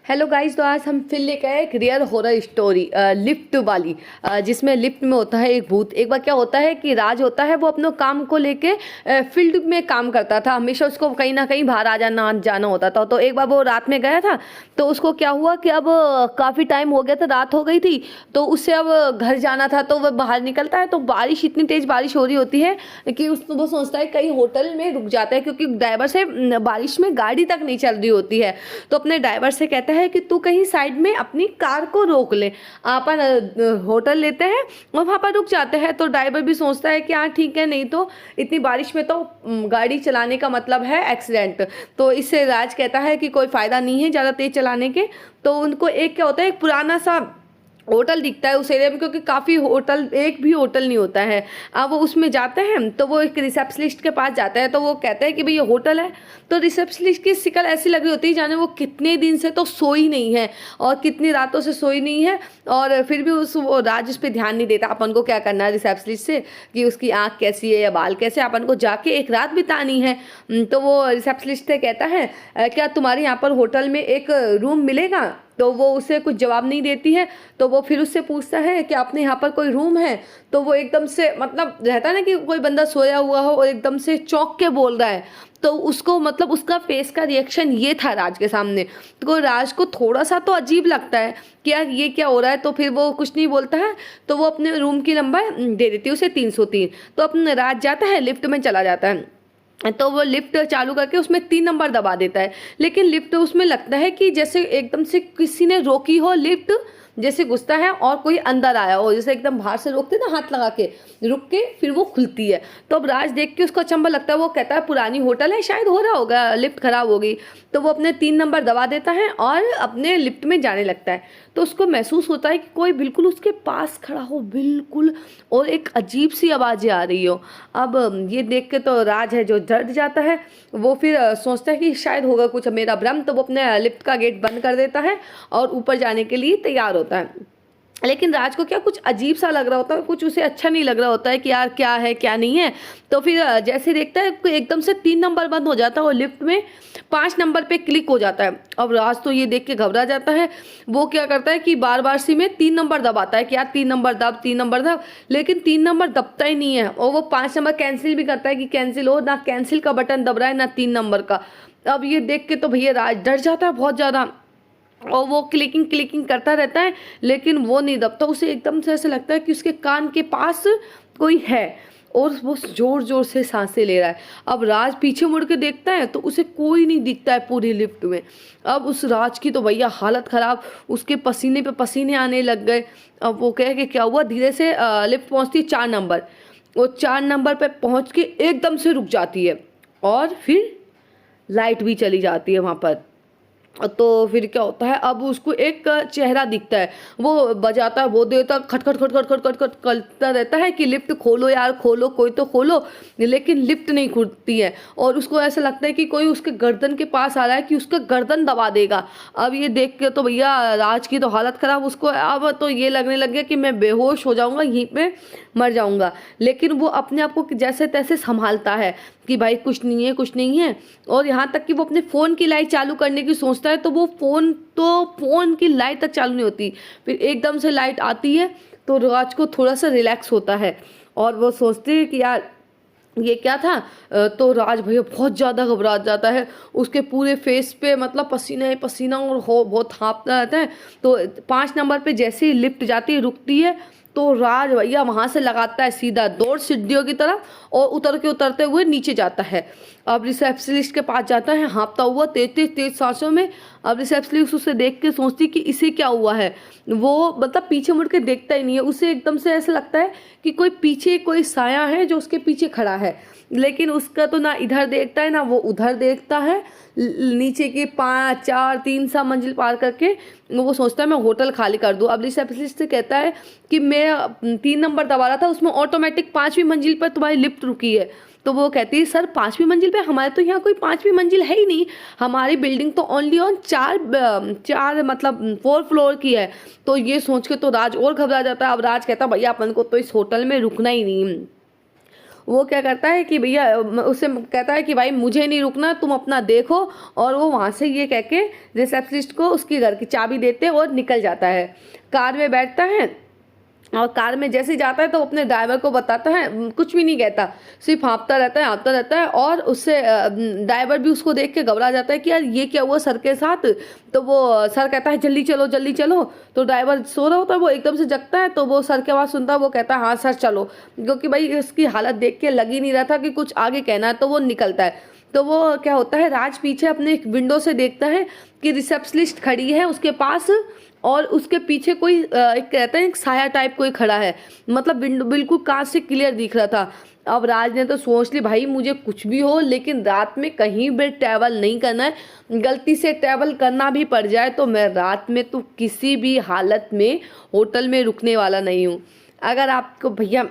Hello guys, तो आज हम फिर लेकर आए एक रियल हॉरर स्टोरी लिफ्ट वाली। जिसमें लिफ्ट में होता है एक भूत। एक बार क्या होता है कि राज होता है, वो अपने काम को लेके फील्ड में काम करता था। हमेशा उसको कहीं ना कहीं बाहर आ जाना जाना होता था। तो एक बार वो रात में गया था, तो उसको क्या हुआ कि अब काफ़ी टाइम हो गया था, रात हो गई थी, तो उससे अब घर जाना था। तो वह बाहर निकलता है, तो बारिश, इतनी तेज़ बारिश हो रही होती है कि वो सोचता है कहीं होटल में रुक जाता है, क्योंकि ड्राइवर से बारिश में गाड़ी तक नहीं चल रही होती है। तो अपने ड्राइवर से कहता है कि तू कहीं साइड में अपनी कार को रोक ले, अपन होटल लेते हैं और वहाँ पर रुक जाते हैं। तो ड्राइवर भी सोचता है कि हाँ ठीक है, नहीं तो इतनी बारिश में तो गाड़ी चलाने का मतलब है एक्सीडेंट। तो इससे राज कहता है कि कोई फ़ायदा नहीं है ज़्यादा तेज़ चलाने के। तो उनको एक क्या होता है, एक पुराना सा होटल दिखता है उस एरिया में, क्योंकि काफ़ी होटल, एक भी होटल नहीं होता है। अब वो उसमें जाते हैं, तो वो एक रिसेप्शनिस्ट के पास जाता है। तो वो कहते हैं कि भाई ये होटल है। तो रिसेप्शनिस्ट की शिक्ल ऐसी लग रही होती है जाने वो कितने दिन से तो सोई नहीं है और कितनी रातों से सोई नहीं है, और फिर भी वो राज उस पर ध्यान नहीं देता। अपन को क्या करना है रिसेप्शनिस्ट से कि उसकी आँख कैसी है या बाल कैसे, अपन को जाके एक रात बितानी है। तो वो रिसेप्शनिस्ट से कहता है क्या तुम्हारे यहाँ पर होटल में एक रूम मिलेगा? तो वो उसे कुछ जवाब नहीं देती है। तो वो फिर उससे पूछता है कि आपने यहाँ पर कोई रूम है? तो वो एकदम से, मतलब रहता है ना कि कोई बंदा सोया हुआ हो और एकदम से चौंक के बोल रहा है, तो उसको, मतलब उसका फेस का रिएक्शन ये था राज के सामने। तो राज को थोड़ा सा तो अजीब लगता है कि यार ये क्या हो रहा है। तो फिर वो कुछ नहीं बोलता है। तो वो अपने रूम की लंबाई दे देती है उसे 303। तो अपने राज जाता है, लिफ्ट में चला जाता है। तो वो लिफ्ट चालू करके उसमें 3 नंबर दबा देता है, लेकिन लिफ्ट उसमें लगता है कि जैसे एकदम से किसी ने रोकी हो लिफ्ट, जैसे घुसता है और कोई अंदर आया हो, जैसे एकदम बाहर से रोकते ना हाथ लगा के, रुक के फिर वो खुलती है। तो अब राज देख के उसको अचंभा लगता है। वो कहता है पुरानी होटल है, शायद हो रहा होगा, लिफ्ट खराब हो गई। तो वो अपने 3 नंबर दबा देता है और अपने लिफ्ट में जाने लगता है। तो उसको महसूस होता है कि कोई बिल्कुल उसके पास खड़ा हो, बिल्कुल, और एक अजीब सी आवाज़ें आ रही हो। अब ये देख के तो राज है जो डर जाता है। वो फिर सोचता है कि शायद होगा कुछ मेरा भ्रम। तो वो अपने लिफ्ट का गेट बंद कर देता है और ऊपर जाने के लिए तैयार होता है। लेकिन राज को क्या कुछ अजीब सा लग रहा होता है, कुछ उसे अच्छा नहीं लग रहा होता है कि यार क्या है क्या नहीं है। तो फिर जैसे देखता है कि एकदम से 3 नंबर बंद हो जाता है और लिफ्ट में 5 नंबर पे क्लिक हो जाता है। अब राज तो ये देख के घबरा जाता है। वो क्या करता है कि बार बार सी में 3 नंबर दबाता है कि यार 3 नंबर दब, 3 नंबर दब, लेकिन 3 नंबर दबता ही नहीं है। और वो 5 नंबर कैंसिल भी करता है कि कैंसिल हो, ना कैंसिल का बटन दब रहा है ना 3 नंबर का। अब ये देख के तो भैया राज डर जाता है बहुत ज़्यादा, और वो क्लिकिंग क्लिकिंग करता रहता है, लेकिन वो नहीं दबता। उसे एकदम से ऐसे लगता है कि उसके कान के पास कोई है और वो जोर जोर से सांसें ले रहा है। अब राज पीछे मुड़ के देखता है तो उसे कोई नहीं दिखता है पूरी लिफ्ट में। अब उस राज की तो भैया हालत ख़राब, उसके पसीने पे पसीने आने लग गए। अब वो कहे कि क्या हुआ, धीरे से लिफ्ट पहुंचती है 4 नंबर। वो 4 नंबर पे पहुंच के एकदम से रुक जाती है और फिर लाइट भी चली जाती है वहाँ पर। तो फिर क्या होता है, अब उसको एक चेहरा दिखता है। वो बजाता है बहुत देर तक, खटखट खटखट खटखट खट करता रहता है कि लिफ्ट खोलो यार, खोलो, कोई तो खोलो, लेकिन लिफ्ट नहीं खुलती है। और उसको ऐसा लगता है कि कोई उसके गर्दन के पास आ रहा है कि उसका गर्दन दबा देगा। अब ये देख के तो भैया राज की तो हालत ख़राब। उसको अब तो ये लगने लग गया कि मैं बेहोश हो जाऊँगा, यहीं पे मर जाऊँगा। लेकिन वो अपने आप को जैसे तैसे संभालता है कि भाई कुछ नहीं है, कुछ नहीं है। और यहाँ तक कि वो अपने फ़ोन की लाइट चालू करने की सोचता है, तो वो फ़ोन की लाइट तक चालू नहीं होती। फिर एकदम से लाइट आती है तो राज को थोड़ा सा रिलैक्स होता है और वो सोचते हैं कि यार ये क्या था। तो राज भैया बहुत ज़्यादा घबरा जाता है। उसके पूरे फेस पे मतलब पसीना ही पसीना और हो बहुत हाँफता रहता है। तो 5 नंबर पे जैसे ही लिफ्ट जाती है, रुकती है, तो राज भैया वहाँ से लगाता है सीधा दौड़ सीढ़ियों की तरफ और उतरते हुए नीचे जाता है। अब रिसेप्शनिस्ट के पास जाता है हाँफता हुआ, तेज सांसों में। अब रिसेप्शनिस्ट उसे देख के सोचती कि इसे क्या हुआ है। वो मतलब पीछे मुड़ के देखता ही नहीं है। उसे एकदम से ऐसा लगता है कि कोई पीछे कोई साया है जो उसके पीछे खड़ा है, लेकिन उसका तो ना इधर देखता है ना वो उधर देखता है। नीचे की 5 4 3 सा मंजिल पार करके वो सोचता है मैं होटल खाली कर दूँ। अब रिसेप्शनिस्ट से कहता है कि मैं 3 नंबर दबा रहा था, उसमें ऑटोमेटिक 5वीं मंजिल पर तुम्हारी लिफ्ट रुकी है। तो वो कहती है सर 5वीं मंजिल पे? हमारे तो यहाँ कोई 5वीं मंजिल है ही नहीं, हमारी बिल्डिंग तो ओनली ऑन 4 मतलब 4 फ्लोर की है। तो ये सोच के तो राज और घबरा जाता है। अब राज कहता है भैया अपन को तो इस होटल में रुकना ही नहीं। वो क्या करता है कि भैया उससे कहता है कि भाई मुझे नहीं रुकना, तुम अपना देखो। और वो वहाँ से ये कह के रिसेप्शनिस्ट को उसकी घर की चाबी देते और निकल जाता है। कार में बैठता है और कार में जैसे ही जाता है तो अपने ड्राइवर को बताता है, कुछ भी नहीं कहता, सिर्फ हाँफता रहता है। और उससे ड्राइवर भी उसको देख के घबरा जाता है कि यार ये क्या हुआ सर के साथ। तो वो सर कहता है जल्दी चलो जल्दी चलो। तो ड्राइवर सो रहा होता है, वो एकदम से जगता है, तो वो सर की आवाज़ सुनता है, वो कहता है हाँ सर चलो, क्योंकि भाई उसकी हालत देख के लग ही नहीं रहा था कि कुछ आगे कहना है। तो वो निकलता है। तो वो क्या होता है, राज पीछे अपने विंडो से देखता है कि रिसेप्शनिस्ट खड़ी है उसके पास, और उसके पीछे कोई एक कहते हैं एक साया टाइप कोई खड़ा है, मतलब विंडो बिल्कुल कांच से क्लियर दिख रहा था। अब राज ने तो सोच ली भाई मुझे कुछ भी हो लेकिन रात में कहीं भी ट्रैवल नहीं करना है, गलती से ट्रैवल करना भी पड़ जाए तो मैं रात में तो किसी भी हालत में होटल में रुकने वाला नहीं हूँ। अगर आपको भैया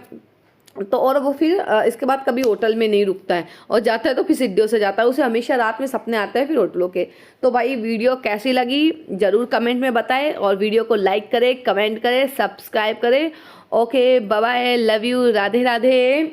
तो और वो फिर इसके बाद कभी होटल में नहीं रुकता है, और जाता है तो फिर सीढ़ियों से जाता है। उसे हमेशा रात में सपने आते हैं फिर होटलों के। तो भाई वीडियो कैसी लगी ज़रूर कमेंट में बताएं, और वीडियो को लाइक करें, कमेंट करें, सब्सक्राइब करें। Okay bye bye, love you, Radhe Radhe.